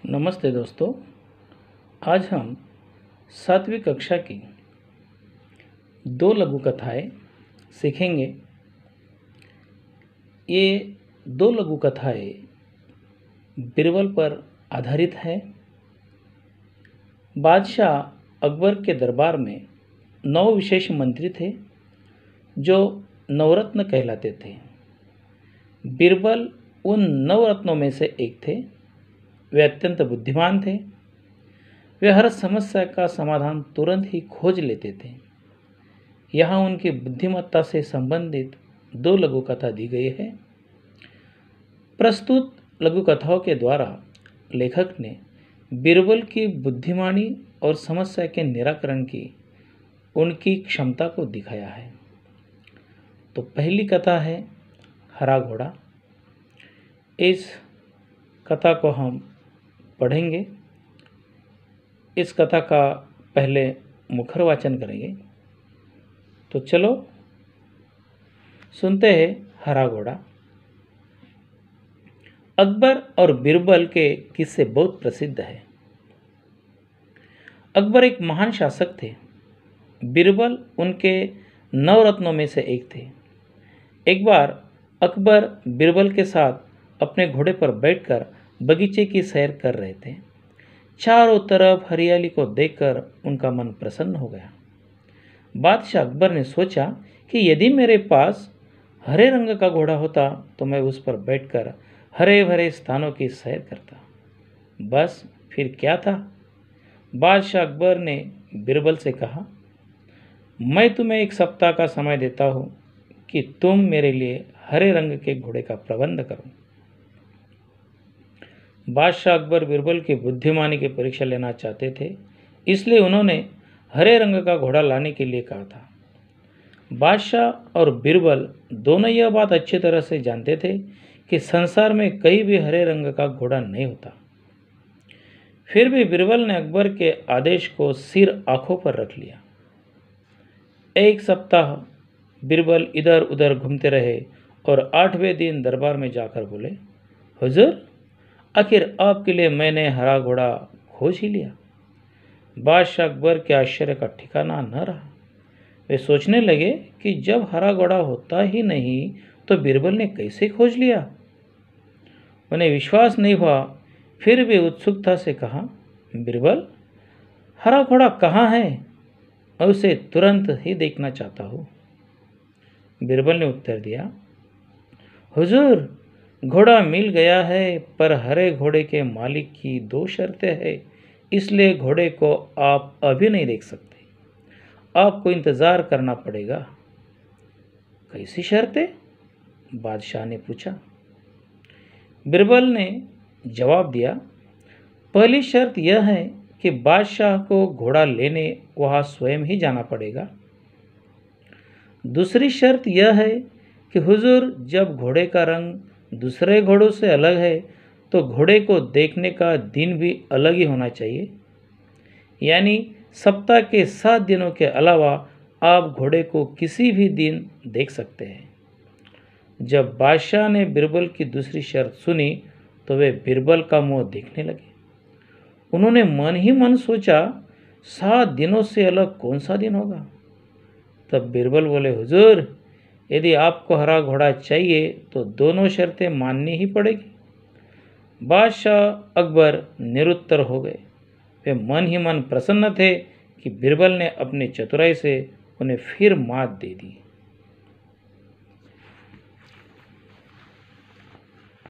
नमस्ते दोस्तों। आज हम 7वीं कक्षा की 2 लघु कथाएँ सीखेंगे। ये 2 लघु कथाएँ बीरबल पर आधारित है। बादशाह अकबर के दरबार में 9 विशेष मंत्री थे जो नवरत्न कहलाते थे। बीरबल उन नवरत्नों में से एक थे। वे अत्यंत बुद्धिमान थे। वे हर समस्या का समाधान तुरंत ही खोज लेते थे। यहाँ उनकी बुद्धिमत्ता से संबंधित 2 लघु कथा दी गई है। प्रस्तुत लघु कथाओं के द्वारा लेखक ने बीरबल की बुद्धिमानी और समस्या के निराकरण की उनकी क्षमता को दिखाया है। तो पहली कथा है हरा घोड़ा। इस कथा को हम पढ़ेंगे। इस कथा का पहले मुखर वाचन करेंगे। तो चलो सुनते हैं हरा घोड़ा। अकबर और बीरबल के किस्से बहुत प्रसिद्ध है। अकबर एक महान शासक थे। बीरबल उनके नवरत्नों में से एक थे। एक बार अकबर बीरबल के साथ अपने घोड़े पर बैठकर बगीचे की सैर कर रहे थे। चारों तरफ हरियाली को देखकर उनका मन प्रसन्न हो गया। बादशाह अकबर ने सोचा कि यदि मेरे पास हरे रंग का घोड़ा होता तो मैं उस पर बैठकर हरे भरे स्थानों की सैर करता। बस फिर क्या था। बादशाह अकबर ने बीरबल से कहा, मैं तुम्हें 1 सप्ताह का समय देता हूँ कि तुम मेरे लिए हरे रंग के घोड़े का प्रबंध करो। बादशाह अकबर बीरबल की बुद्धिमानी की परीक्षा लेना चाहते थे, इसलिए उन्होंने हरे रंग का घोड़ा लाने के लिए कहा था। बादशाह और बीरबल दोनों यह बात अच्छी तरह से जानते थे कि संसार में कहीं भी हरे रंग का घोड़ा नहीं होता। फिर भी बीरबल ने अकबर के आदेश को सिर आंखों पर रख लिया। 1 सप्ताह बीरबल इधर उधर घूमते रहे और 8वें दिन दरबार में जाकर बोले, हुजूर, आखिर आपके लिए मैंने हरा घोड़ा खोज ही लिया। बादशाह अकबर के आश्चर्य का ठिकाना न रहा। वे सोचने लगे कि जब हरा घोड़ा होता ही नहीं तो बीरबल ने कैसे खोज लिया। उन्हें विश्वास नहीं हुआ। फिर भी उत्सुकता से कहा, बीरबल, हरा घोड़ा कहाँ है? मैं उसे तुरंत ही देखना चाहता हूँ। बीरबल ने उत्तर दिया, हुजूर, घोड़ा मिल गया है, पर हरे घोड़े के मालिक की 2 शर्तें हैं, इसलिए घोड़े को आप अभी नहीं देख सकते। आपको इंतज़ार करना पड़ेगा। कैसी शर्तें? बादशाह ने पूछा। बीरबल ने जवाब दिया, पहली शर्त यह है कि बादशाह को घोड़ा लेने वहाँ स्वयं ही जाना पड़ेगा। दूसरी शर्त यह है कि हुजूर, जब घोड़े का रंग दूसरे घोड़ों से अलग है तो घोड़े को देखने का दिन भी अलग ही होना चाहिए। यानी सप्ताह के 7 दिनों के अलावा आप घोड़े को किसी भी दिन देख सकते हैं। जब बादशाह ने बीरबल की दूसरी शर्त सुनी तो वे बीरबल का मुंह देखने लगे। उन्होंने मन ही मन सोचा, 7 दिनों से अलग कौन सा दिन होगा। तब बीरबल बोले, हुजूर, यदि आपको हरा घोड़ा चाहिए तो दोनों शर्तें माननी ही पड़ेगी। बादशाह अकबर निरुत्तर हो गए। वे मन ही मन प्रसन्न थे कि बीरबल ने अपनी चतुराई से उन्हें फिर मात दे दी।